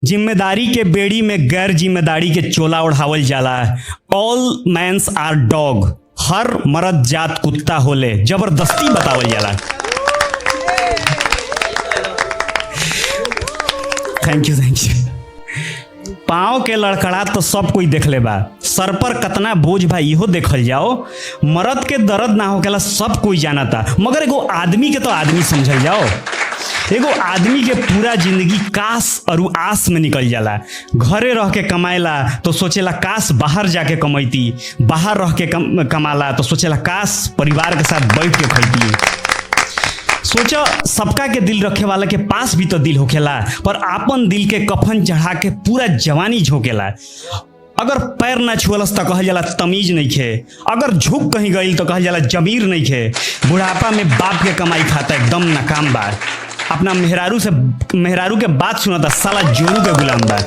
जिम्मेदारी के बेड़ी में गैर जिम्मेदारी के चोला ओढ़ावल जाला। ऑल मैंस आर डॉग, हर मर्द जात कुत्ता होले, जबरदस्ती बतावल जाला। Thank you. पाँव के लड़खड़ा तो सब कोई देख ले बा, सर पर कतना बोझ बा इहो देखल जाओ। मर्द के दर्द ना होकेला सब कोई जानता, मगर एगो आदमी के तो आदमी समझल जाओ। एगो आदमी के पूरा जिंदगी काश और आस में निकल जाला। घरे रह के कमाएला तो सोचेला काश बाहर जाके कमैती, बाहर रह के कमाला तो सोचेला काश परिवार के साथ बैठ के खैती। सोचो सबका के दिल रखे वाला के पास भी तो दिल होखेला, पर आपन दिल के कफन चढ़ा के पूरा जवानी झोंकेला। अगर पैर ना छुअलस तो कहल जाला तमीज नहीं खे, अगर झुक कहीं गई तो कहल जाला जमीर नहीं खे। बुढ़ापा में बाप के कमाई खाता एकदम नाकाम बा, अपना मेहरारू के बात सुनता साला जोरू के गुलाम बा।